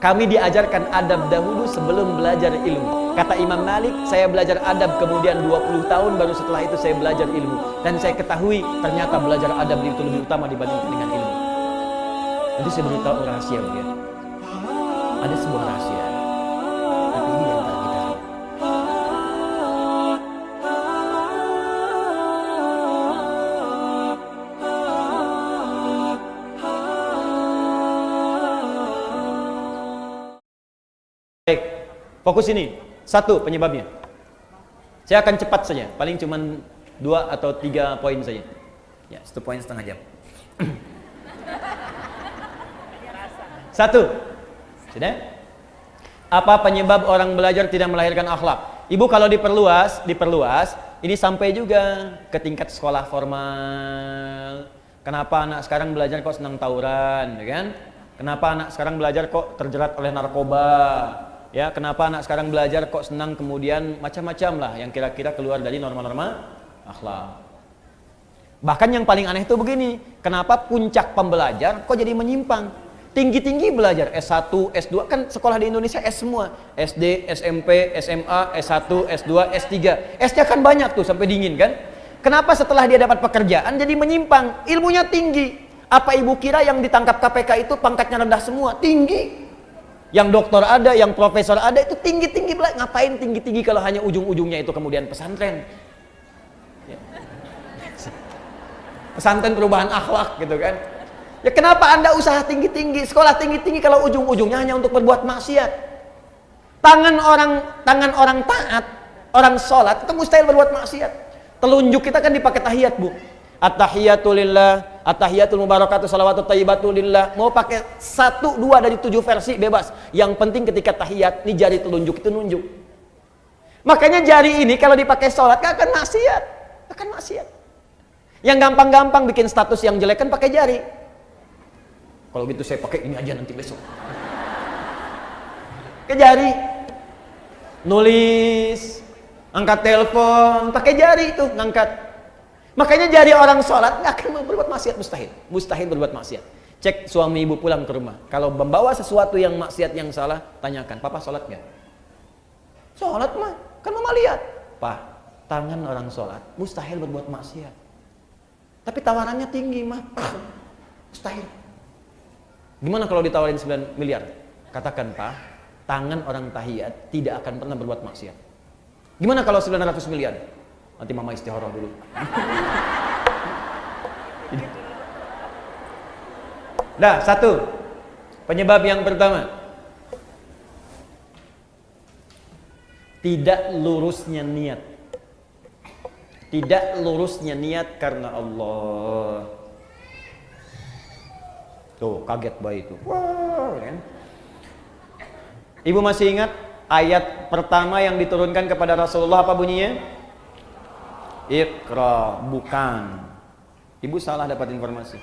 Kami diajarkan adab dahulu sebelum belajar ilmu. Kata Imam Malik, saya belajar adab kemudian 20 tahun baru setelah itu saya belajar ilmu. Dan saya ketahui ternyata belajar adab itu lebih utama dibandingkan dengan ilmu. Nanti saya beritahu rahasia ya. Ada sebuah rahasia. Tapi ini di antara kita saja. Baik, fokus ini. Satu penyebabnya. Saya akan cepat saja, paling cuma 2 atau 3 poin saja. Ya, 1 poin setengah jam. Satu. Sudah? Apa penyebab orang belajar tidak melahirkan akhlak? Ibu kalau diperluas, ini sampai juga ke tingkat sekolah formal. Kenapa anak sekarang belajar kok senang tawuran, ya kan? Kenapa anak sekarang belajar kok terjerat oleh narkoba? Ya, kenapa anak sekarang belajar kok senang kemudian macam-macam lah yang kira-kira keluar dari norma-norma akhlak. Bahkan yang paling aneh itu begini, kenapa puncak pembelajar kok jadi menyimpang? Tinggi-tinggi belajar S1, S2, kan sekolah di Indonesia S semua. SD, SMP, SMA, S1, S2, S3. S-nya kan banyak tuh sampai dingin kan? Kenapa setelah dia dapat pekerjaan jadi menyimpang? Ilmunya tinggi. Apa ibu kira yang ditangkap KPK itu pangkatnya rendah semua? Tinggi. Yang doktor ada, yang profesor ada, itu tinggi-tinggi belajar. Ngapain tinggi-tinggi kalau hanya ujung-ujungnya itu kemudian pesantren? Ya. Pesantren perubahan akhlak gitu kan? Ya kenapa Anda usaha tinggi-tinggi, sekolah tinggi-tinggi kalau ujung-ujungnya hanya untuk berbuat maksiat? Tangan orang taat, orang sholat itu mustahil berbuat maksiat. Telunjuk kita kan dipakai tahiyat, Bu. At-tahiyatu lillah, at-tahiyatul mubarakatuh, salawatu thayyibatu lillah. Mau pakai 1, 2 dari 7 versi bebas. Yang penting ketika tahiyat, ini jari telunjuk itu nunjuk. Makanya jari ini kalau dipakai sholat gak akan maksiat. Akan maksiat. Yang gampang-gampang bikin status yang jelek kan pakai jari. Kalau gitu saya pakai ini aja nanti besok. Ke jari. Nulis, angkat telepon, pakai jari itu ngangkat. Makanya jari orang sholat nggak akan berbuat maksiat, mustahil berbuat maksiat. Cek suami ibu pulang ke rumah, kalau membawa sesuatu yang maksiat yang salah, tanyakan, papa sholat nggak? Sholat mah, kan mama lihat. Pak, tangan orang sholat mustahil berbuat maksiat. Tapi tawarannya tinggi mah, mustahil. Gimana kalau ditawarin 9 miliar? Katakan Pak, tangan orang tahiyat tidak akan pernah berbuat maksiat. Gimana kalau 900 miliar? Nanti mama istikharah dulu. Nah, 1 penyebab yang pertama, tidak lurusnya niat. Tidak lurusnya niat karena Allah. Tuh, kaget bayi itu. Wah, kan? Ibu masih ingat ayat pertama yang diturunkan kepada Rasulullah apa bunyinya? Iqra, bukan. Ibu salah dapat informasi.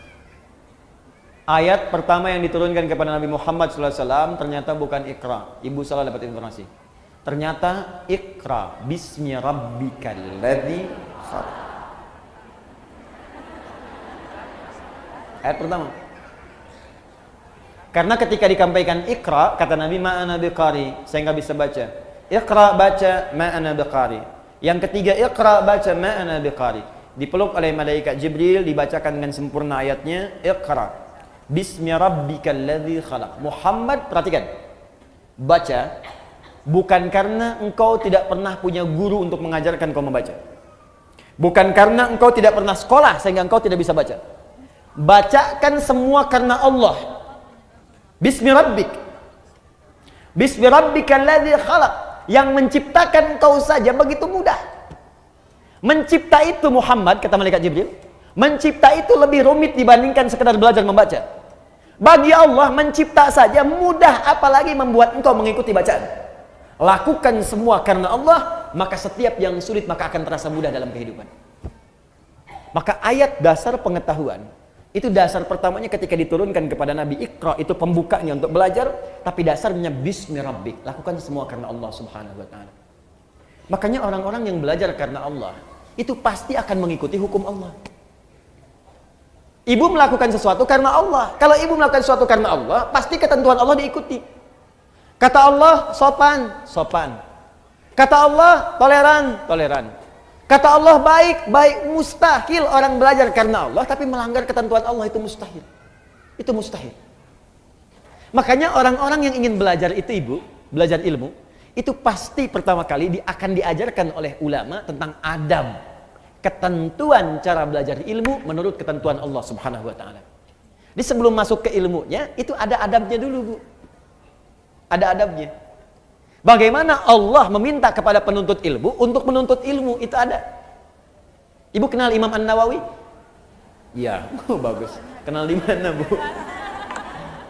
Ayat pertama yang diturunkan kepada Nabi Muhammad SAW ternyata bukan Iqra. Ibu salah dapat informasi. Ternyata Iqra bismi rabbikal ladzi khalaq. Ayat pertama. Karena ketika dikampaikan Iqra, kata Nabi, ma'ana biqari, saya nggak bisa baca. Iqra baca, ma'ana biqari. Yang ketiga, Iqra baca, ma'ana biqari. Dipeluk oleh malaikat Jibril, dibacakan dengan sempurna ayatnya, Iqra bismi rabbikal ladzi khalaq. Muhammad, perhatikan, baca bukan karena engkau tidak pernah punya guru untuk mengajarkan kau membaca, bukan karena engkau tidak pernah sekolah sehingga engkau tidak bisa baca. Bacakan semua karena Allah. Bismi rabbik, bismi rabbikal ladzi khalaq. Yang menciptakan engkau saja begitu mudah. Mencipta itu Muhammad, kata malaikat Jibril, mencipta itu lebih rumit dibandingkan sekedar belajar membaca. Bagi Allah mencipta saja mudah, apalagi membuat engkau mengikuti bacaan. Lakukan semua karena Allah, maka setiap yang sulit maka akan terasa mudah dalam kehidupan. Maka ayat dasar pengetahuan itu dasar pertamanya ketika diturunkan kepada Nabi. Iqra itu pembukanya untuk belajar, tapi dasarnya bismi rabbik, lakukan semua karena Allah Subhanahu wa taala. Makanya orang-orang yang belajar karena Allah itu pasti akan mengikuti hukum Allah. Ibu melakukan sesuatu karena Allah. Kalau ibu melakukan sesuatu karena Allah, pasti ketentuan Allah diikuti. Kata Allah sopan, sopan. Kata Allah toleran, toleran. Kata Allah baik, baik. Mustahil orang belajar karena Allah tapi melanggar ketentuan Allah, itu mustahil. Itu mustahil. Makanya orang-orang yang ingin belajar itu Ibu, belajar ilmu, itu pasti pertama kali akan diajarkan oleh ulama tentang adab, ketentuan cara belajar ilmu menurut ketentuan Allah Subhanahu wa taala. Jadi sebelum masuk ke ilmunya itu ada adabnya dulu, Bu. Ada adabnya. Bagaimana Allah meminta kepada penuntut ilmu untuk menuntut ilmu, itu ada. Ibu kenal Imam An-Nawawi? Ya, bagus. Kenal di mana, Bu?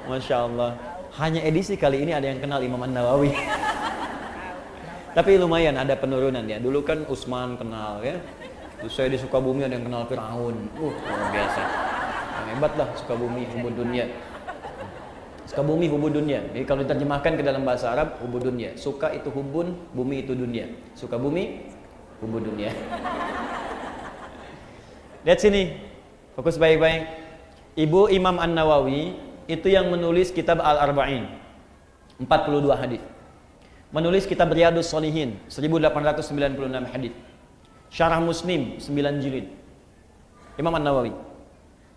Masya Allah. Hanya edisi kali ini ada yang kenal Imam An-Nawawi. Tapi lumayan ada penurunan ya. Dulu kan Utsman kenal ya. Terus saya di Sukabumi ada yang kenal Firaun. Luar biasa. Hebat lah Sukabumi, hubud dunia. Sukabumi hubud dunia. Jadi kalau diterjemahkan ke dalam bahasa Arab, hubud dunia. Suka itu hubun, bumi itu dunia. Sukabumi, hubud dunia. Lihat sini. Fokus baik-baik. Ibu Imam An-Nawawi itu yang menulis kitab Al-Arba'in. 42 hadis. Menulis kitab Riyadhus Shalihin 1896 hadis. Syarah Muslim 9 jilid. Imam An-Nawawi.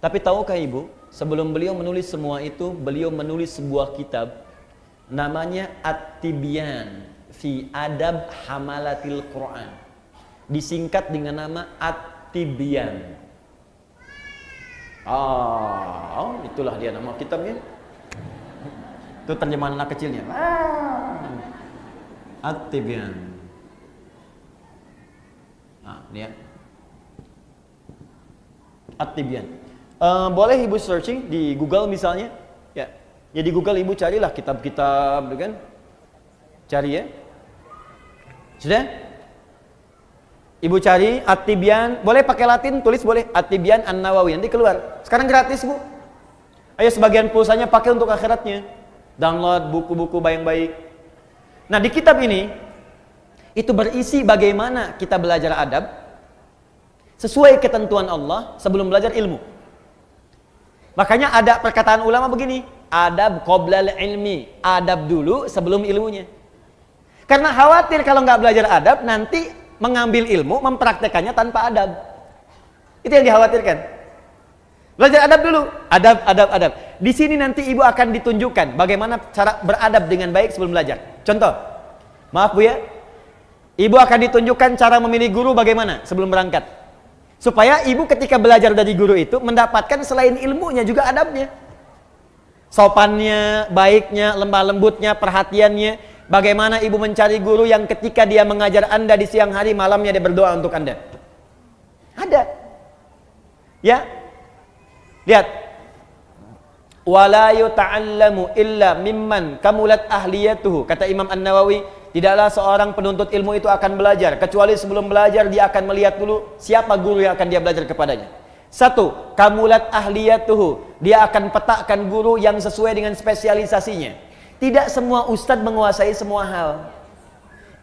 Tapi tahukah Ibu, sebelum beliau menulis semua itu, beliau menulis sebuah kitab namanya At-Tibyan fi Adab Hamalatil Quran. Disingkat dengan nama At-Tibyan. Itulah dia nama kitabnya. Itu terjemahan anak kecilnya. At-Tibyan. Lihat. At-Tibyan. Boleh Ibu searching di Google misalnya. Ya. Ya di Google Ibu carilah kitab-kitab, kan? Cari ya. Sudah? Ibu cari At-Tibyan, boleh pakai Latin, tulis boleh At-Tibyan An-Nawawi, nanti keluar. Sekarang gratis, Bu. Ayo sebagian pulsanya pakai untuk akhiratnya. Download buku-buku baik-baik. Nah, di kitab ini itu berisi bagaimana kita belajar adab sesuai ketentuan Allah sebelum belajar ilmu. Makanya ada perkataan ulama begini, adab qoblal ilmi, adab dulu sebelum ilmunya. Karena khawatir kalau nggak belajar adab nanti mengambil ilmu, mempraktekannya tanpa adab. Itu yang dikhawatirkan. Belajar adab dulu, adab. Di sini nanti Ibu akan ditunjukkan bagaimana cara beradab dengan baik sebelum belajar. Contoh, maaf Bu ya, Ibu akan ditunjukkan cara memilih guru bagaimana sebelum berangkat. Supaya Ibu ketika belajar dari guru itu mendapatkan selain ilmunya juga adabnya. Sopannya, baiknya, lemah lembutnya, perhatiannya. Bagaimana Ibu mencari guru yang ketika dia mengajar Anda di siang hari, malamnya dia berdoa untuk Anda. Ada. Ya. Lihat. Wala yuta'allamu illa mimman kamulat ahliyatuhu. Kata Imam An-Nawawi, tidaklah seorang penuntut ilmu itu akan belajar kecuali sebelum belajar dia akan melihat dulu siapa guru yang akan dia belajar kepadanya. Satu, kamulat ahliyatuhu. Dia akan petakan guru yang sesuai dengan spesialisasinya. Tidak semua ustadz menguasai semua hal.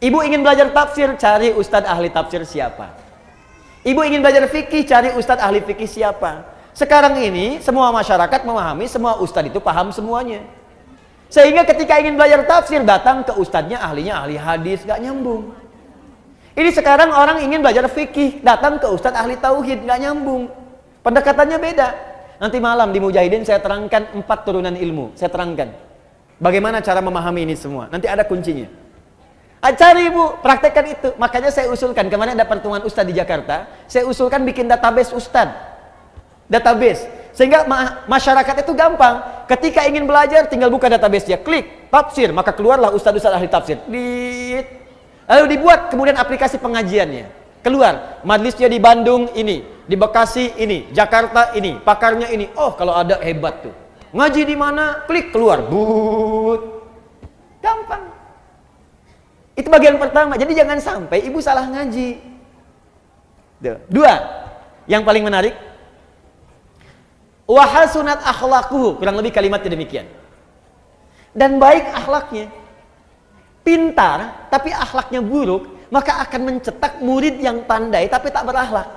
Ibu ingin belajar tafsir, cari ustadz ahli tafsir siapa. Ibu ingin belajar fikih, cari ustadz ahli fikih siapa. Sekarang ini semua masyarakat memahami semua ustadz itu paham semuanya. Sehingga ketika ingin belajar tafsir datang ke ustadznya ahlinya ahli hadis, gak nyambung. Ini sekarang orang ingin belajar fikih, datang ke ustadz ahli tauhid, gak nyambung. Pendekatannya beda. Nanti malam di Mujahidin saya terangkan 4 turunan ilmu. Saya terangkan bagaimana cara memahami ini semua. Nanti ada kuncinya. Cari Ibu, praktekkan itu. Makanya saya usulkan, kemarin ada pertemuan ustadz di Jakarta, saya usulkan bikin database ustadz. Database. Sehingga masyarakat itu gampang. Ketika ingin belajar, tinggal buka database dia, klik tafsir, maka keluarlah ustadz-ustadz ahli tafsir. Lalu dibuat kemudian aplikasi pengajiannya. Keluar, majelisnya di Bandung ini, di Bekasi ini, Jakarta ini, pakarnya ini. Oh, kalau ada hebat tuh. Ngaji di mana? Klik keluar. Gampang. Itu bagian pertama. Jadi jangan sampai Ibu salah ngaji. 2. Yang paling menarik, wa hasunat akhlaquhu, kurang lebih kalimatnya demikian. Dan baik akhlaknya. Pintar tapi akhlaknya buruk, maka akan mencetak murid yang pandai tapi tak berakhlak.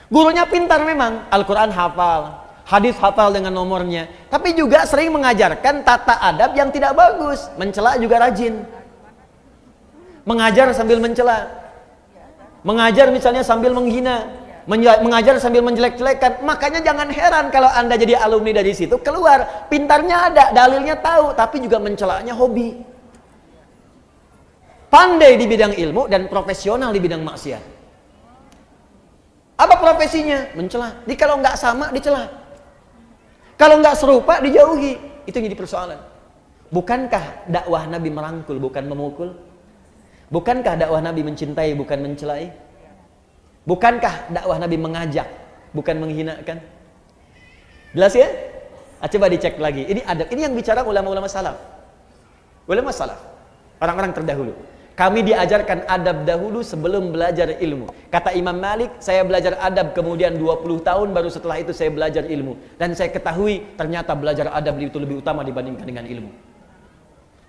Gurunya pintar memang, Al-Qur'an hafal, hadis hafal dengan nomornya, tapi juga sering mengajarkan tata adab yang tidak bagus. Mencela juga rajin. Mengajar sambil mencela. Mengajar misalnya sambil menghina. Mengajar sambil menjelek-jelekan. Makanya jangan heran kalau Anda jadi alumni dari situ, keluar pintarnya ada, dalilnya tahu, tapi juga mencelanya hobi. Pandai di bidang ilmu dan profesional di bidang maksiat. Apa profesinya? Mencela. Jadi kalau nggak sama dicela. Kalau nggak serupa dijauhi. Itu jadi persoalan. Bukankah dakwah Nabi merangkul bukan memukul? Bukankah dakwah Nabi mencintai bukan mencelai? Bukankah dakwah Nabi mengajak bukan menghinakan? Jelas ya? Coba dicek lagi. Ini adab. Ini yang bicara ulama-ulama salaf. Ulama salaf. Orang-orang terdahulu. Kami diajarkan adab dahulu sebelum belajar ilmu. Kata Imam Malik, saya belajar adab kemudian 20 tahun baru setelah itu saya belajar ilmu. Dan saya ketahui ternyata belajar adab itu lebih utama dibandingkan dengan ilmu.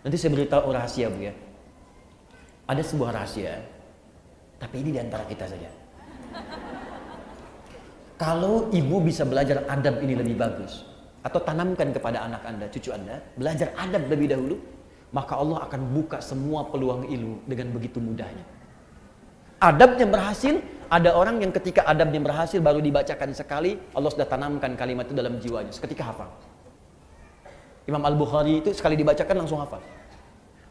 Nanti saya beritahu rahasia, Bu ya. Ada sebuah rahasia, tapi ini diantara kita saja. Kalau ibu bisa belajar adab ini lebih bagus, atau tanamkan kepada anak Anda, cucu Anda, belajar adab lebih dahulu, maka Allah akan buka semua peluang ilmu dengan begitu mudahnya. Adabnya berhasil, ada orang yang ketika adabnya berhasil baru dibacakan sekali, Allah sudah tanamkan kalimat itu dalam jiwanya, seketika hafal. Imam Al-Bukhari itu sekali dibacakan langsung hafal.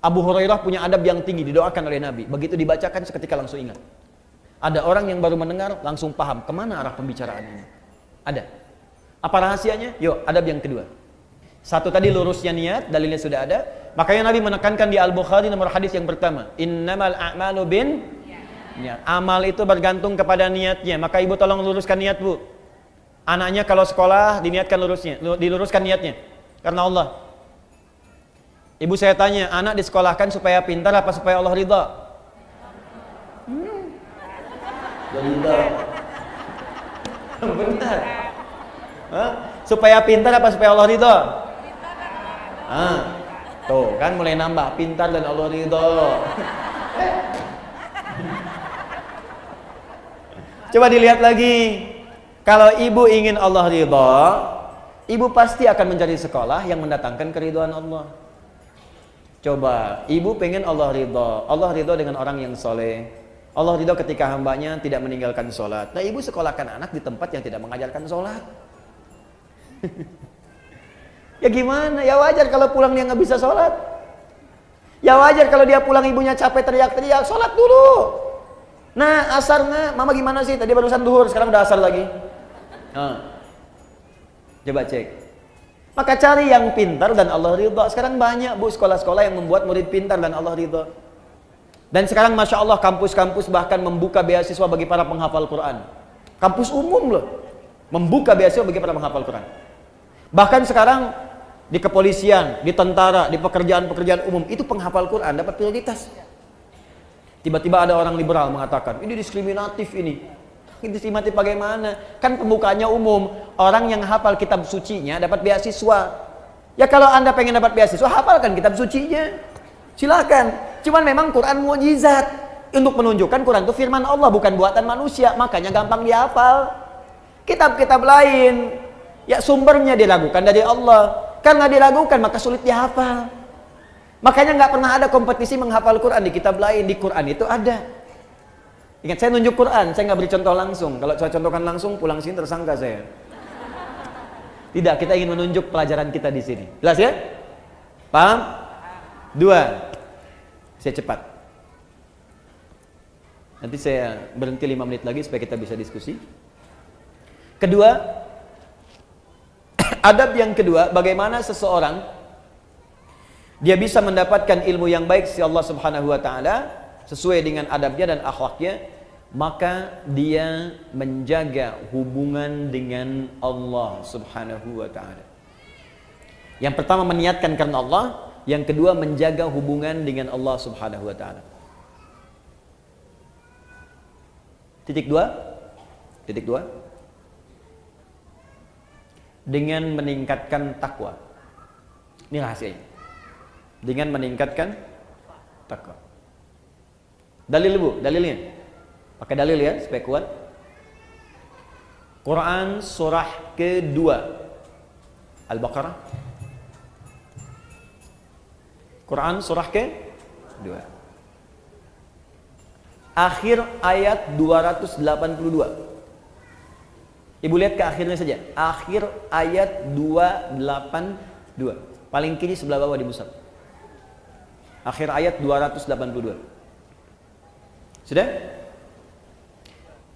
Abu Hurairah punya adab yang tinggi, didoakan oleh Nabi, begitu dibacakan seketika langsung ingat. Ada orang yang baru mendengar langsung paham kemana arah pembicaraan ini. Ada. Apa rahasianya? Yuk, adab yang kedua. Satu tadi lurusnya niat, dalilnya sudah ada. Makanya Nabi menekankan di Al-Bukhari nomor hadis yang pertama, innamal a'malu bin niat. Amal itu bergantung kepada niatnya. Maka ibu tolong luruskan niat, Bu. Anaknya kalau sekolah diniatkan diluruskan niatnya karena Allah. Ibu saya tanya, anak disekolahkan supaya pintar apa supaya Allah ridha? Ridha. Benar. Supaya pintar apa supaya Allah ridha? Tuh kan mulai nambah, pintar dan Allah ridho. Coba dilihat lagi. Kalau ibu ingin Allah ridho, ibu pasti akan mencari sekolah yang mendatangkan keridhaan Allah. Coba, ibu pengen Allah ridho. Allah ridho dengan orang yang soleh. Allah ridho ketika hambanya tidak meninggalkan sholat. Nah, ibu sekolahkan anak di tempat yang tidak mengajarkan sholat. Ya gimana? Ya wajar kalau pulang dia nggak bisa sholat. Ya wajar kalau dia pulang ibunya capek teriak-teriak, sholat dulu. Nah, asarnya, mama gimana sih? Tadi barusan duhur, sekarang udah asar lagi. Coba cek. Maka cari yang pintar dan Allah ridha. Sekarang banyak, Bu, sekolah-sekolah yang membuat murid pintar dan Allah ridha. Dan sekarang Masya Allah kampus-kampus bahkan membuka beasiswa bagi para penghafal Quran. Kampus umum loh, membuka beasiswa bagi para penghafal Quran. Bahkan sekarang di kepolisian, di tentara, di pekerjaan-pekerjaan umum itu penghafal Quran dapat prioritas. Tiba-tiba ada orang liberal mengatakan ini diskriminatif ini. Diskriminatif bagaimana? Kan pembukaannya umum, orang yang hafal kitab sucinya dapat beasiswa. Ya kalau Anda pengen dapat beasiswa, hafalkan kitab sucinya. Silakan. Cuman memang Quran mukjizat untuk menunjukkan Quran itu firman Allah bukan buatan manusia, makanya gampang dihafal. Kitab-kitab lain ya sumbernya diragukan dari Allah. Karena diragukan maka sulit dihafal. Makanya nggak pernah ada kompetisi menghafal Quran di kitab lain. Di Quran itu ada. Ingat, saya nunjuk Quran, saya nggak beri contoh langsung. Kalau saya contohkan langsung, pulang sini tersangka saya. Tidak, kita ingin menunjuk pelajaran kita di sini. Jelas ya? Paham? 2. Saya cepat. Nanti saya berhenti 5 menit lagi supaya kita bisa diskusi. Kedua, adab yang kedua, bagaimana seseorang dia bisa mendapatkan ilmu yang baik si Allah Subhanahu wa taala sesuai dengan adabnya dan akhlaknya, maka dia menjaga hubungan dengan Allah Subhanahu wa taala. Yang pertama meniatkan karena Allah, yang kedua menjaga hubungan dengan Allah Subhanahu wa taala. Titik 2. Dengan meningkatkan takwa. Ini rahasianya. Dengan meningkatkan takwa. Dalil, Bu, dalilnya. Pakai dalil ya supaya kuat. Quran surah kedua Al-Baqarah. Quran surah ke-2. Akhir ayat 282. Ibu lihat ke akhirnya saja. Akhir ayat 282. Paling kiri sebelah bawah di mushaf. Akhir ayat 282. Sudah?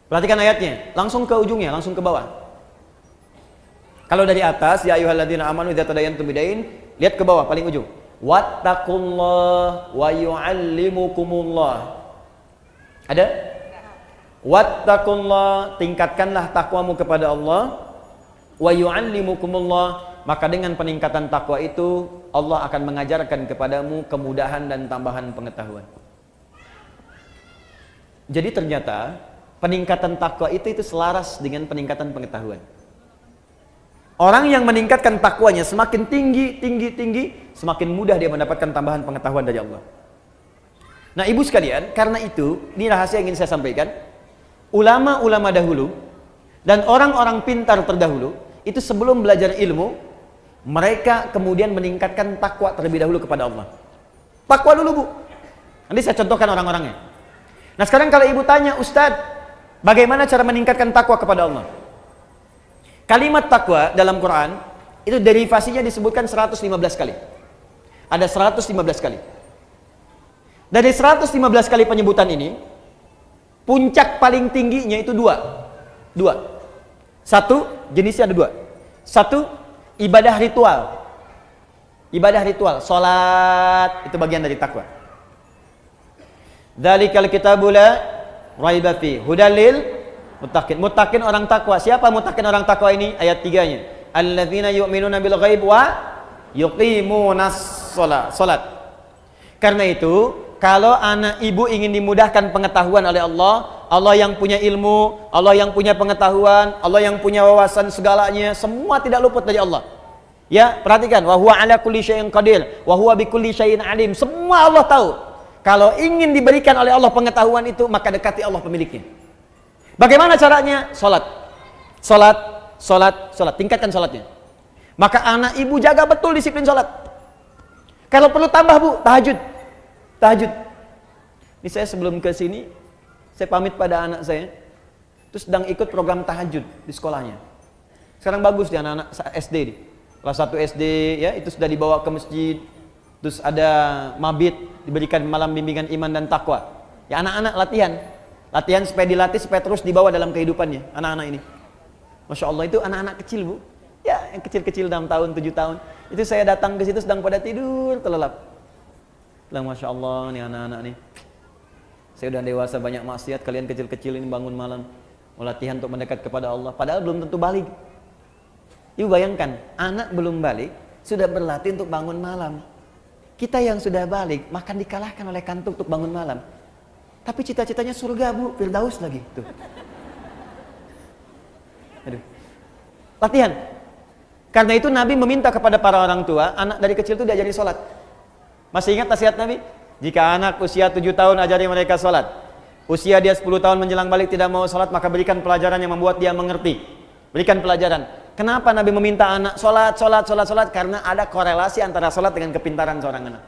Perhatikan ayatnya. Langsung ke ujungnya, langsung ke bawah. Kalau dari atas, ya ayyuhalladzina amanu idza tadayantum bidain, lihat ke bawah paling ujung. Wattaqullah wa yu'allimukumullah. Ada? Wattaqullah, tingkatkanlah takwamu kepada Allah. Wa yu'allimukumullah, maka dengan peningkatan takwa itu Allah akan mengajarkan kepadamu kemudahan dan tambahan pengetahuan. Jadi ternyata peningkatan takwa itu selaras dengan peningkatan pengetahuan. Orang yang meningkatkan takwanya semakin tinggi, semakin mudah dia mendapatkan tambahan pengetahuan dari Allah. Nah, ibu sekalian, karena itu, ini rahasia yang ingin saya sampaikan. Ulama-ulama dahulu dan orang-orang pintar terdahulu itu sebelum belajar ilmu, mereka kemudian meningkatkan takwa terlebih dahulu kepada Allah. Takwa dulu, Bu. Nanti saya contohkan orang-orangnya. Nah, sekarang kalau ibu tanya, Ustadz, bagaimana cara meningkatkan takwa kepada Allah? Kalimat takwa dalam Quran itu derivasinya disebutkan 115 kali. Ada 115 kali. Dari 115 kali penyebutan ini, puncak paling tingginya itu dua. Satu, jenisnya ada dua. Satu, ibadah ritual. Ibadah ritual, salat, itu bagian dari takwa. Dzalikal kitabu la raiba fi hudal lil muttaqin. Muttaqin orang takwa. Siapa muttaqin orang takwa ini? Ayat 3-nya. Alladzina yu'minuna bil ghaib wa yuqimunas shalat. Karena itu, kalau anak ibu ingin dimudahkan pengetahuan oleh Allah, Allah yang punya ilmu, Allah yang punya pengetahuan, Allah yang punya wawasan segalanya, semua tidak luput dari Allah. Ya, perhatikan, wa huwa ala kulli syai'in qadir, wa huwa bikulli syai'in alim. Semua Allah tahu. Kalau ingin diberikan oleh Allah pengetahuan itu, maka dekati Allah pemiliknya. Bagaimana caranya? Salat. Tingkatkan salatnya. Maka anak ibu jaga betul disiplin salat. Kalau perlu tambah, Bu, tahajud. Ini saya sebelum ke sini, saya pamit pada anak saya, terus sedang ikut program tahajud di sekolahnya. Sekarang bagus di anak-anak SD nih. Kelas 1 SD ya, itu sudah dibawa ke masjid. Terus ada mabit, diberikan malam bimbingan iman dan takwa. Ya, anak-anak latihan supaya dilatih, supaya terus dibawa dalam kehidupannya, anak-anak ini. Masya Allah, itu anak-anak kecil, Bu. Ya, yang kecil-kecil 6 tahun, 7 tahun. Itu saya datang ke situ sedang pada tidur terlelap. Bilang, Masya Allah, nih anak-anak nih. Saya udah dewasa, banyak maksiat, kalian kecil-kecil ini bangun malam, mau latihan untuk mendekat kepada Allah. Padahal belum tentu balik. Ibu bayangkan, anak belum balik, sudah berlatih untuk bangun malam. Kita yang sudah balik, makan dikalahkan oleh kantuk untuk bangun malam. Tapi cita-citanya surga, Bu, Firdaus lagi. Tuh. Aduh. Latihan. Karena itu Nabi meminta kepada para orang tua, anak dari kecil itu diajari sholat. Masih ingat nasihat Nabi? Jika anak usia 7 tahun ajari mereka sholat. Usia dia 10 tahun menjelang balik tidak mau sholat, maka berikan pelajaran yang membuat dia mengerti. Berikan pelajaran. Kenapa Nabi meminta anak sholat? Karena ada korelasi antara sholat dengan kepintaran seorang anak.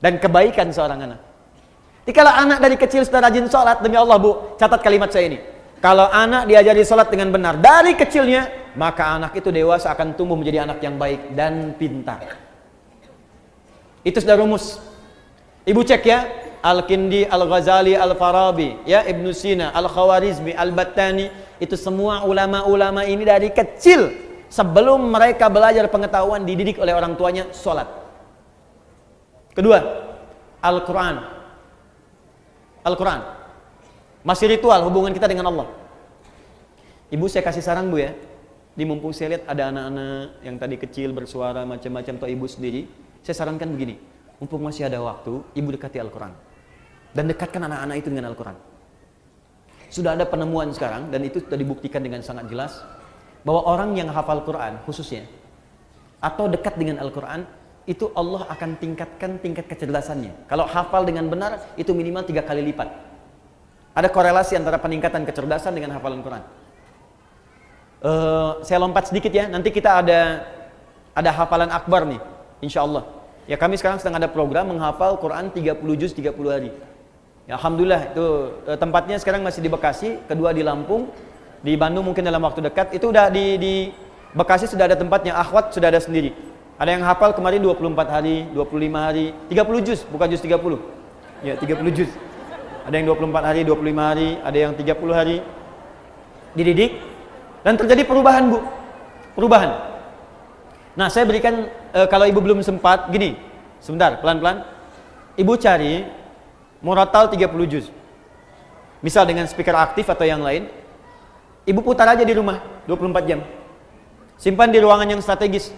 Dan kebaikan seorang anak. Jadi kalau anak dari kecil sudah rajin sholat, demi Allah, Bu, catat kalimat saya ini. Kalau anak diajari sholat dengan benar dari kecilnya, maka anak itu dewasa akan tumbuh menjadi anak yang baik dan pintar. Itu sudah rumus. Ibu cek ya, Al-Kindi, Al-Ghazali, Al-Farabi, ya, Ibnu Sina, Al-Khawarizmi, Al-Battani, itu semua ulama-ulama ini dari kecil sebelum mereka belajar pengetahuan dididik oleh orang tuanya sholat. Kedua, Al-Quran. Masih ritual hubungan kita dengan Allah. Ibu saya kasih saran, Bu, ya. Di mumpung saya lihat ada anak-anak yang tadi kecil bersuara macam-macam, atau ibu sendiri, saya sarankan begini, mumpung masih ada waktu, ibu dekati Al-Quran dan dekatkan anak-anak itu dengan Al-Quran. Sudah ada penemuan sekarang, dan itu sudah dibuktikan dengan sangat jelas, bahwa orang yang hafal Quran khususnya atau dekat dengan Al-Quran, itu Allah akan tingkatkan tingkat kecerdasannya. Kalau hafal dengan benar, itu minimal 3 kali lipat. Ada korelasi antara peningkatan kecerdasan dengan hafalan Quran. Saya lompat sedikit ya, nanti kita ada Ada hafalan akbar nih, insya Allah. Ya kami sekarang sedang ada program menghafal Quran 30 juz 30 hari. Ya, Alhamdulillah itu tempatnya sekarang masih di Bekasi, kedua di Lampung, di Bandung mungkin dalam waktu dekat. Itu udah di Bekasi sudah ada tempatnya, akhwat sudah ada sendiri. Ada yang hafal kemarin 24 hari, 25 hari, 30 juz, bukan juz 30. Ya, 30 juz. Ada yang 24 hari, 25 hari, ada yang 30 hari. Dididik dan terjadi perubahan, Bu. Perubahan. Nah, saya berikan kalau Ibu belum sempat gini. Sebentar, pelan-pelan. Ibu cari murattal 30 juz. Misal dengan speaker aktif atau yang lain. Ibu putar aja di rumah 24 jam. Simpan di ruangan yang strategis.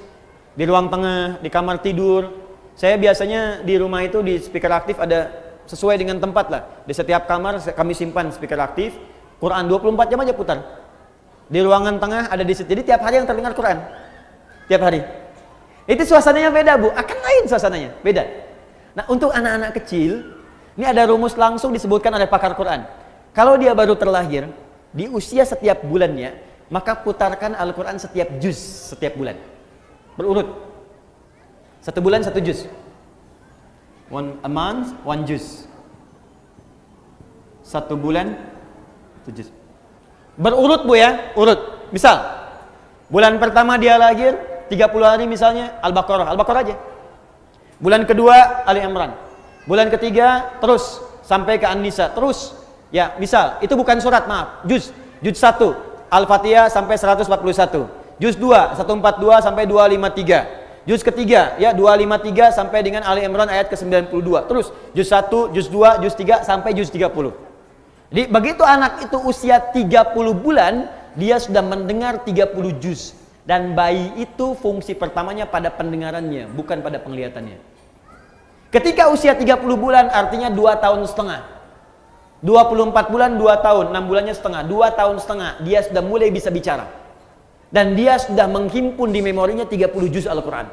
Di ruang tengah, di kamar tidur. Saya biasanya di rumah itu di speaker aktif ada sesuai dengan tempat lah. Di setiap kamar kami simpan speaker aktif. Quran 24 jam aja putar. Di ruangan tengah ada di situ. Jadi tiap hari yang terdengar Quran. Tiap hari. Itu suasananya beda, Bu. Akan lain suasananya, beda. Nah, untuk anak-anak kecil, ini ada rumus langsung disebutkan oleh pakar Quran. Kalau dia baru terlahir, di usia setiap bulannya, maka putarkan Al-Quran setiap juz setiap bulan. Berurut. 1 bulan 1 juz. A month, 1 juz. 1 bulan 1 juz. Berurut, Bu ya, urut. Misal, bulan pertama dia lahir 30 hari misalnya Al-Baqarah aja. Bulan kedua Ali Imran. Bulan ketiga terus sampai ke An-Nisa terus. Ya, misal itu bukan surat, maaf, juz 1 Al-Fatihah sampai 141. Juz 2 142 sampai 253. Juz ketiga ya 253 sampai dengan Ali Imran ayat ke-92. Terus juz 1, juz 2, juz 3 sampai juz 30. Jadi begitu anak itu usia 30 bulan, dia sudah mendengar 30 juz. Dan bayi itu fungsi pertamanya pada pendengarannya, bukan pada penglihatannya. Ketika usia 30 bulan artinya 2 tahun setengah. 24 bulan 2 tahun, 6 bulannya setengah, 2 tahun setengah dia sudah mulai bisa bicara. Dan dia sudah menghimpun di memorinya 30 juz Al-Quran.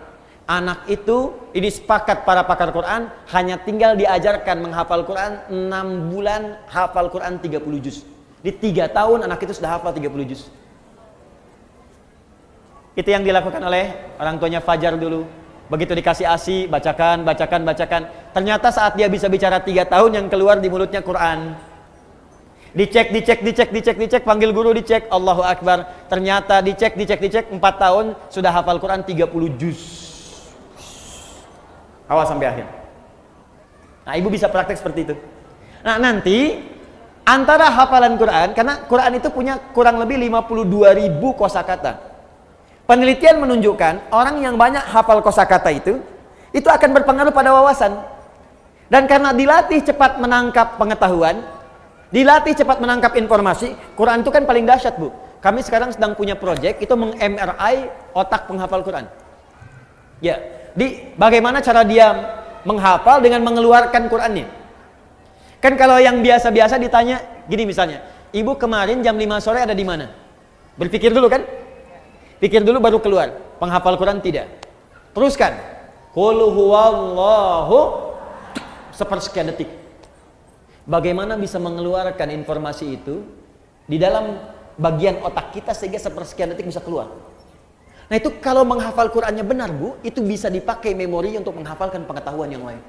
Anak itu, ini sepakat para pakar Quran, hanya tinggal diajarkan menghafal Quran 6 bulan, hafal Quran 30 juz. Di 3 tahun anak itu sudah hafal 30 juz. Itu yang dilakukan oleh orang tuanya Fajar dulu. Begitu dikasih ASI, bacakan. Ternyata saat dia bisa bicara 3 tahun, yang keluar di mulutnya Quran. Dicek, panggil guru dicek, Allahu Akbar. Ternyata dicek, 4 tahun sudah hafal Quran 30 juz. Awal sampai akhir. Nah, ibu bisa praktek seperti itu. Nah, nanti antara hafalan Quran, karena Quran itu punya kurang lebih 52.000 kosakata. Penelitian menunjukkan orang yang banyak hafal kosakata itu akan berpengaruh pada wawasan. Dan karena dilatih cepat menangkap pengetahuan, dilatih cepat menangkap informasi, Quran itu kan paling dahsyat, Bu. Kami sekarang sedang punya proyek itu meng-MRI otak penghafal Quran. Ya, bagaimana cara dia menghafal dengan mengeluarkan Qurannya. Kan kalau yang biasa-biasa ditanya gini misalnya, Ibu kemarin jam 5 sore ada di mana? Berpikir dulu kan? Pikir dulu baru keluar. Penghafal Quran tidak. Teruskan. Qul huwallahu sepersekian detik. Bagaimana bisa mengeluarkan informasi itu di dalam bagian otak kita sehingga sepersekian detik bisa keluar. Nah, itu kalau menghafal Qurannya benar, Bu, itu bisa dipakai memori untuk menghafalkan pengetahuan yang lain.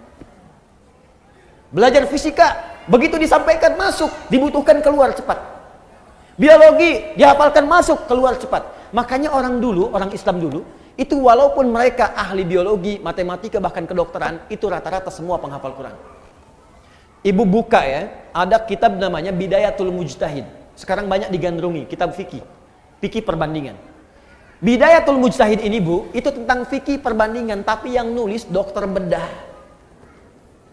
Belajar fisika, begitu disampaikan masuk, dibutuhkan keluar cepat. Biologi, dihafalkan masuk, keluar cepat. Makanya orang Islam dulu, itu walaupun mereka ahli biologi, matematika, bahkan kedokteran, itu rata-rata semua penghafal Quran. Ibu buka ya, ada kitab namanya Bidayatul Mujtahid. Sekarang banyak digandrungi, kitab fikih. Fikih perbandingan. Bidayatul Mujtahid ini, Bu, itu tentang fikih perbandingan, tapi yang nulis dokter bedah.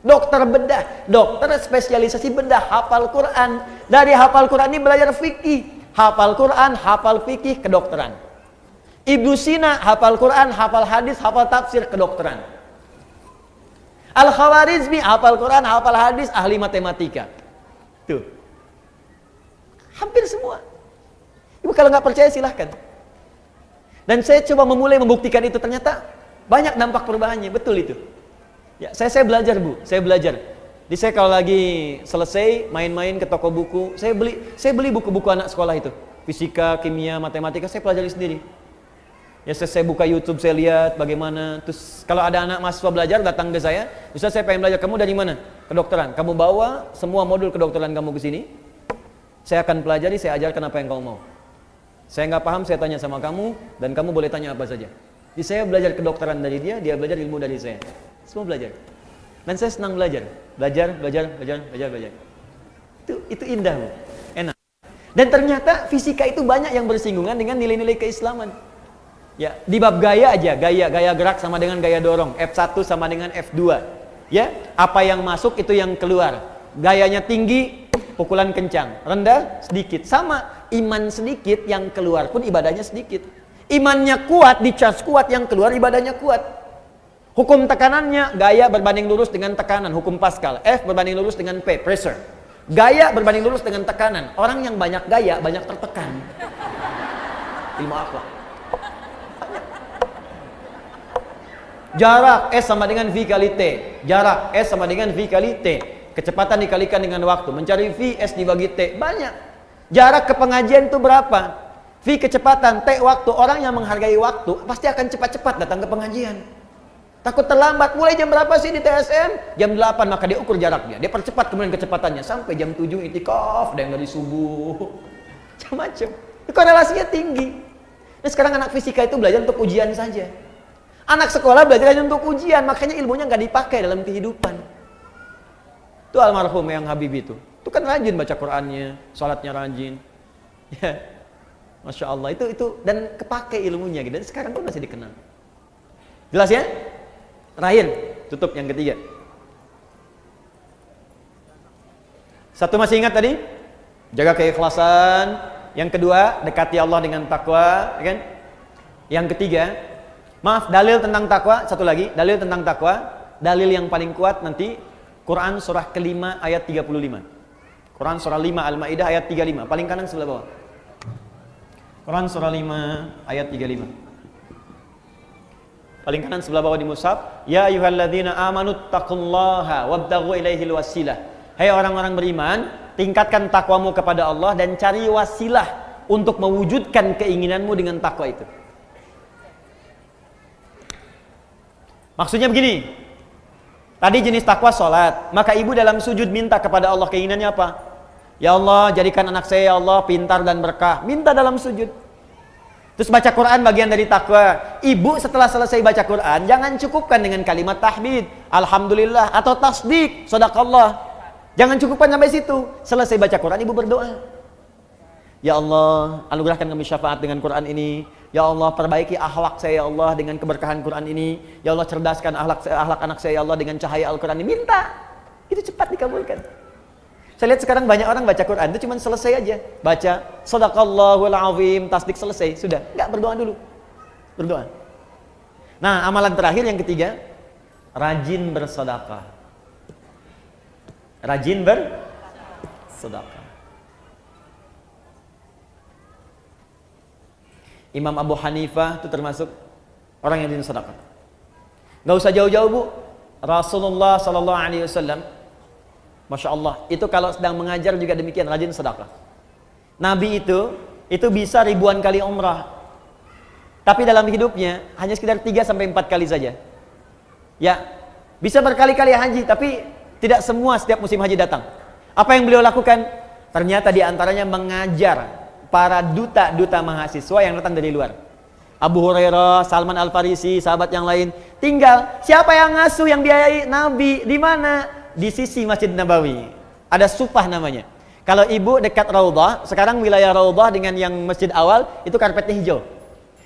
Dokter spesialisasi bedah, hafal Quran. Dari hafal Quran ini belajar fikih. Hafal Quran, hafal fikih, kedokteran. Ibnu Sina hafal Quran, hafal hadis, hafal tafsir, kedokteran. Al-Khawarizmi hafal Quran, hafal hadis, ahli matematika. Tuh. Hampir semua. Ibu kalau nggak percaya silahkan. Dan saya coba memulai membuktikan itu, ternyata banyak dampak perubahannya, betul itu. Ya, saya belajar, Bu, saya belajar. Jadi saya kalau lagi selesai main-main ke toko buku, saya beli buku-buku anak sekolah itu. Fisika, kimia, matematika, saya pelajari sendiri. Ya saya buka YouTube, saya lihat bagaimana. Terus kalau ada anak mahasiswa belajar datang ke saya, Ustaz saya pengen belajar, kamu dari mana? Kedokteran. Kamu bawa semua modul kedokteran kamu ke sini. Saya akan pelajari, saya ajarkan apa yang kamu mau. Saya nggak paham, saya tanya sama kamu, dan kamu boleh tanya apa saja. Jadi saya belajar kedokteran dari dia belajar ilmu dari saya. Semua belajar. Dan saya senang belajar. Belajar. Itu indah, Bu. Enak. Dan ternyata fisika itu banyak yang bersinggungan dengan nilai-nilai keislaman. Ya, di bab gaya aja, gaya gerak sama dengan gaya dorong, F1 sama dengan F2. Ya, apa yang masuk itu yang keluar. Gayanya tinggi, pukulan kencang, rendah sedikit. Sama, iman sedikit yang keluar pun ibadahnya sedikit. Imannya kuat, dicas kuat, yang keluar ibadahnya kuat. Hukum tekanannya, gaya berbanding lurus dengan tekanan, hukum Pascal. F berbanding lurus dengan P, pressure. Gaya berbanding lurus dengan tekanan. Orang yang banyak gaya, banyak tertekan. Ilmu akhlak. Jarak S sama dengan V kali T. Jarak S sama dengan V kali T. Kecepatan dikalikan dengan waktu. Mencari V, S dibagi T. Banyak. Jarak ke pengajian itu berapa? V kecepatan, T waktu. Orang yang menghargai waktu pasti akan cepat-cepat datang ke pengajian. Takut terlambat. Mulai jam berapa sih di TSM? Jam 8, maka dia ukur jaraknya. Dia percepat kemudian kecepatannya. Sampai jam 7 itikaf. Ada yang dari subuh. Macam-macam. Korelasinya tinggi. Nah, sekarang anak fisika itu belajar untuk ujian saja. Anak sekolah belajar hanya untuk ujian, makanya ilmunya nggak dipakai dalam kehidupan. Itu almarhum yang Habib itu kan rajin baca Qurannya, sholatnya rajin. Ya, Masya Allah, itu dan kepake ilmunya gitu. Dan sekarang pun masih dikenal. Jelas ya? Terakhir, tutup yang ketiga. Satu masih ingat tadi? Jaga keikhlasan. Yang kedua, dekati Allah dengan takwa, ya kan? Yang ketiga, maaf, dalil tentang takwa, satu lagi, dalil tentang takwa, dalil yang paling kuat nanti Quran surah ke-5 ayat 35. Quran surah 5 Al-Maidah ayat 35, paling kanan sebelah bawah. Quran surah 5 ayat 35. Paling kanan sebelah bawah di mushaf, ya ayyuhalladzina amanu taqullaha wabtaghu ilaihil wasilah. Hai orang-orang beriman, tingkatkan takwamu kepada Allah dan cari wasilah untuk mewujudkan keinginanmu dengan takwa itu. Maksudnya begini, tadi jenis takwa sholat, maka ibu dalam sujud minta kepada Allah keinginannya apa? Ya Allah, jadikan anak saya ya Allah pintar dan berkah. Minta dalam sujud. Terus baca Quran bagian dari takwa. Ibu setelah selesai baca Quran, jangan cukupkan dengan kalimat tahmid, alhamdulillah, atau tasdik, shadaqallah. Jangan cukupkan sampai situ. Selesai baca Quran, ibu berdoa. Ya Allah, anugerahkan kami syafaat dengan Quran ini. Ya Allah, perbaiki akhlak saya ya Allah dengan keberkahan Quran ini. Ya Allah, cerdaskan akhlak anak saya ya Allah dengan cahaya Al-Quran ini. Minta. Itu cepat dikabulkan. Saya lihat sekarang banyak orang baca Quran itu cuma selesai aja. Baca shadaqallahul azim, tasdik, selesai, sudah. Enggak, berdoa dulu. Berdoa. Nah, amalan terakhir yang ketiga, rajin bersedekah. Rajin bersedekah. Imam Abu Hanifah itu termasuk orang yang rajin sedekah. Gak usah jauh-jauh, Bu. Rasulullah sallallahu alaihi wasallam, Masya Allah, itu kalau sedang mengajar juga demikian, rajin sedekah. Nabi itu bisa ribuan kali umrah. Tapi dalam hidupnya hanya sekitar 3 sampai 4 kali saja. Ya, bisa berkali-kali haji, tapi tidak semua setiap musim haji datang. Apa yang beliau lakukan? Ternyata diantaranya mengajar para duta-duta mahasiswa yang datang dari luar. Abu Hurairah, Salman Al-Farisi, sahabat yang lain. Tinggal, siapa yang ngasuh, yang biayai? Nabi. Di mana? Di sisi Masjid Nabawi. Ada Sufah namanya. Kalau ibu dekat Raudhah, sekarang wilayah Raudhah dengan yang masjid awal, itu karpetnya hijau.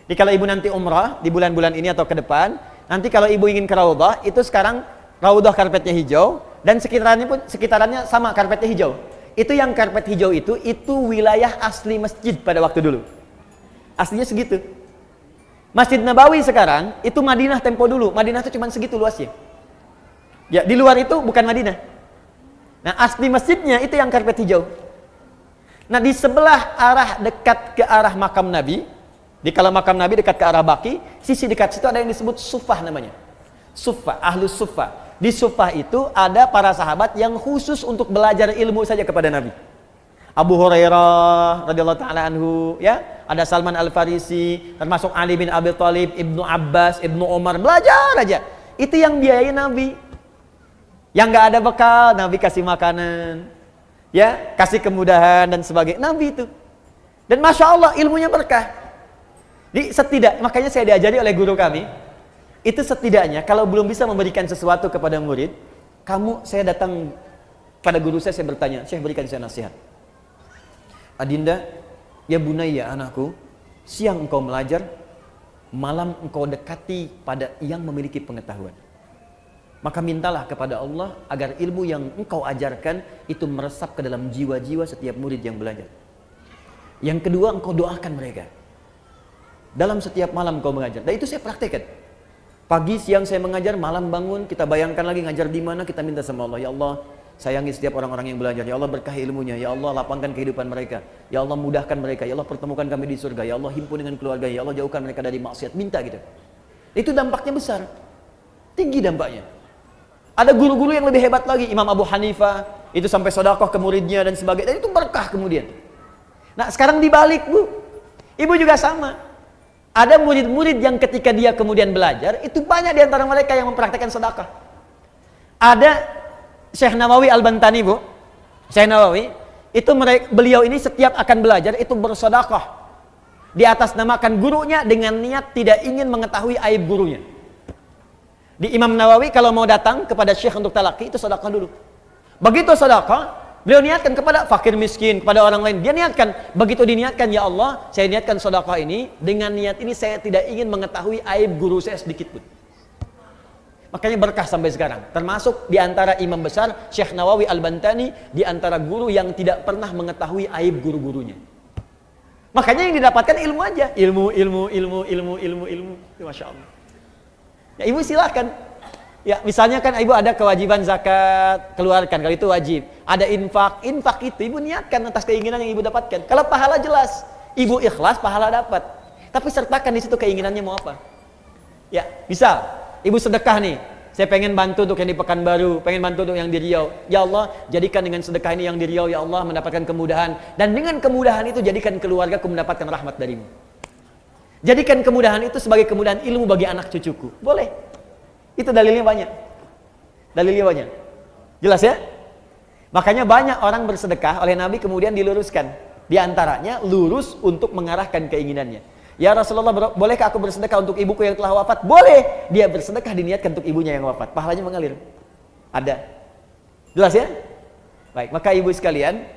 Jadi kalau ibu nanti umrah, di bulan-bulan ini atau ke depan, nanti kalau ibu ingin ke Raudhah, itu sekarang Raudhah karpetnya hijau, dan sekitarannya sama karpetnya hijau. Itu yang karpet hijau itu wilayah asli masjid pada waktu dulu. Aslinya segitu. Masjid Nabawi sekarang itu Madinah tempo dulu. Madinah itu cuma segitu luasnya. Ya, di luar itu bukan Madinah. Nah, asli masjidnya itu yang karpet hijau. Nah, di sebelah arah dekat ke arah makam Nabi, kalau makam Nabi dekat ke arah Baqi, sisi dekat situ ada yang disebut Sufah namanya. Sufah, Ahlus Sufah. Di Sufah itu ada para sahabat yang khusus untuk belajar ilmu saja kepada Nabi. Abu Hurairah radhiyallahu taala anhu, ya. Ada Salman Al-Farisi, termasuk Ali bin Abi Thalib, Ibnu Abbas, Ibnu Umar, belajar aja. Itu yang biayain Nabi. Yang nggak ada bekal, Nabi kasih makanan, ya, kasih kemudahan dan sebagainya. Nabi itu. Dan masya Allah ilmunya berkah. Jadi makanya saya diajari oleh guru kami, itu setidaknya kalau belum bisa memberikan sesuatu kepada murid, saya datang pada guru saya bertanya, Syekh berikan saya nasihat. Adinda, ya bunayya anakku, siang engkau belajar, malam engkau dekati pada yang memiliki pengetahuan. Maka mintalah kepada Allah agar ilmu yang engkau ajarkan itu meresap ke dalam jiwa-jiwa setiap murid yang belajar. Yang kedua, engkau doakan mereka. Dalam setiap malam engkau mengajar. Dan itu saya praktekkan. Pagi, siang saya mengajar, malam bangun, kita bayangkan lagi ngajar di mana, kita minta sama Allah, ya Allah, sayangi setiap orang-orang yang belajar. Ya Allah, berkahi ilmunya. Ya Allah, lapangkan kehidupan mereka. Ya Allah, mudahkan mereka. Ya Allah, pertemukan kami di surga. Ya Allah, himpun dengan keluarga. Ya Allah, jauhkan mereka dari maksiat. Minta gitu. Itu dampaknya besar. Tinggi dampaknya. Ada guru-guru yang lebih hebat lagi. Imam Abu Hanifah, itu sampai sedekah ke muridnya dan sebagainya. Dan itu berkah kemudian. Nah, sekarang dibalik, Bu. Ibu juga sama. Ada murid-murid yang ketika dia kemudian belajar, itu banyak di antara mereka yang mempraktekkan sedekah. Ada Syekh Nawawi Al-Bantani, Bu. Syekh Nawawi, beliau ini setiap akan belajar itu bersedekah. Di atas namakan gurunya dengan niat tidak ingin mengetahui aib gurunya. Di Imam Nawawi kalau mau datang kepada Syekh untuk talaqi itu sedekah dulu. Begitu sedekah, beliau niatkan kepada fakir miskin, kepada orang lain. Dia niatkan, begitu diniatkan, ya Allah, saya niatkan sedekah ini, dengan niat ini saya tidak ingin mengetahui aib guru saya sedikit pun. Makanya berkah sampai sekarang. Termasuk di antara imam besar Syekh Nawawi Al-Bantani, di antara guru yang tidak pernah mengetahui aib guru-gurunya. Makanya yang didapatkan ilmu aja, ilmu. Masya Allah. Ya ibu silakan. Ya misalnya kan ibu ada kewajiban zakat, keluarkan, kalau itu wajib. Ada infak itu ibu niatkan atas keinginan yang ibu dapatkan. Kalau pahala jelas, ibu ikhlas pahala dapat. Tapi sertakan di situ keinginannya mau apa. Ya, misal ibu sedekah nih, saya pengen bantu untuk yang di Pekanbaru, pengen bantu untuk yang di Riau. Ya Allah, jadikan dengan sedekah ini yang di Riau, ya Allah mendapatkan kemudahan. Dan dengan kemudahan itu jadikan keluargaku mendapatkan rahmat darimu. Jadikan kemudahan itu sebagai kemudahan ilmu bagi anak cucuku. Boleh. Itu dalilnya banyak. Jelas ya? Makanya banyak orang bersedekah oleh Nabi kemudian diluruskan. Di antaranya lurus untuk mengarahkan keinginannya. Ya Rasulullah, bolehkah aku bersedekah untuk ibuku yang telah wafat? Boleh. Dia bersedekah diniatkan untuk ibunya yang wafat. Pahalanya mengalir. Ada. Jelas ya? Baik, maka ibu sekalian,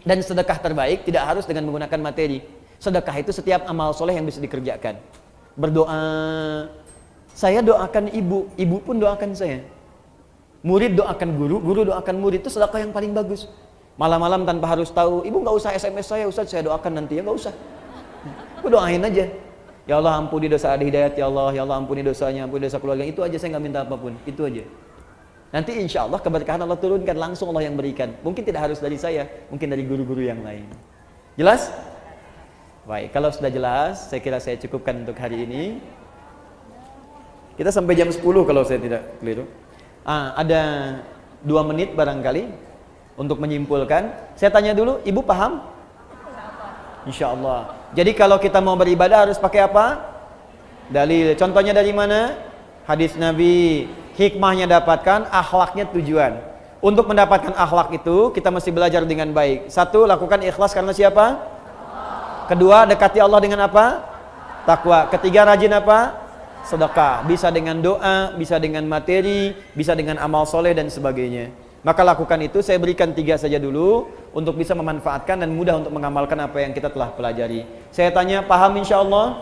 dan sedekah terbaik tidak harus dengan menggunakan materi. Sedekah itu setiap amal soleh yang bisa dikerjakan. Berdoa, saya doakan ibu, ibu pun doakan saya. Murid doakan guru, guru doakan murid, itu sedekah yang paling bagus. Malam-malam tanpa harus tahu, ibu nggak usah SMS saya, Ustaz saya doakan nanti, ya nggak usah. Ibu doain aja. Ya Allah ampuni dosa Adi Hidayat, ya Allah ampuni dosanya, ampuni dosa keluarga. Itu aja, saya nggak minta apapun, itu aja. Nanti insya Allah keberkahan Allah turunkan, langsung Allah yang berikan. Mungkin tidak harus dari saya, mungkin dari guru-guru yang lain. Jelas? Baik, kalau sudah jelas, saya kira saya cukupkan untuk hari ini. Kita sampai jam 10 kalau saya tidak keliru. Ada 2 menit barangkali untuk menyimpulkan. Saya tanya dulu, ibu paham? Insya Allah. Jadi kalau kita mau beribadah harus pakai apa? Dalil. Contohnya dari mana? Hadis Nabi. Hikmahnya dapatkan, akhlaknya tujuan. Untuk mendapatkan akhlak itu, kita mesti belajar dengan baik. 1, lakukan ikhlas karena siapa? Kedua, dekati Allah dengan apa? Takwa. Ketiga, rajin apa? Sedekah. Bisa dengan doa, bisa dengan materi, bisa dengan amal soleh dan sebagainya. Maka lakukan itu. Saya berikan 3 saja dulu untuk bisa memanfaatkan dan mudah untuk mengamalkan apa yang kita telah pelajari. Saya tanya, paham insya Allah?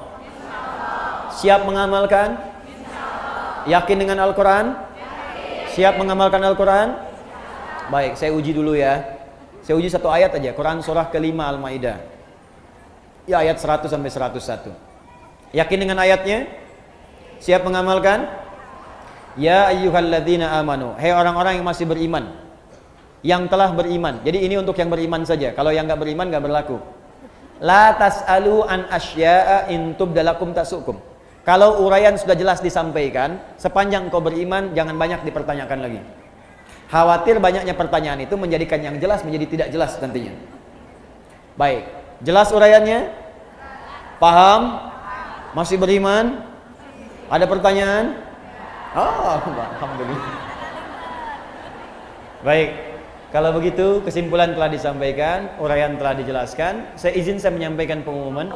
Siap mengamalkan? Yakin dengan Al-Quran? Siap mengamalkan Al-Quran? Baik, saya uji dulu ya. Saya uji 1 ayat aja. Quran surah ke-5 Al-Maidah. Ya ayat 100 sampai 101. Yakin dengan ayatnya? Siap mengamalkan? Ya ayyuhalladzina amanu. Hei orang-orang yang masih beriman, yang telah beriman. Jadi ini untuk yang beriman saja. Kalau yang enggak beriman enggak berlaku. La tas'alu an asya'a in tubdalakum tasukum. Kalau uraian sudah jelas disampaikan, sepanjang engkau beriman jangan banyak dipertanyakan lagi. Khawatir banyaknya pertanyaan itu menjadikan yang jelas menjadi tidak jelas nantinya. Baik, jelas uraiannya? Paham? Masih beriman? Ada pertanyaan? Oh, alhamdulillah. Baik, kalau begitu kesimpulan telah disampaikan, uraian telah dijelaskan. Saya menyampaikan pengumuman.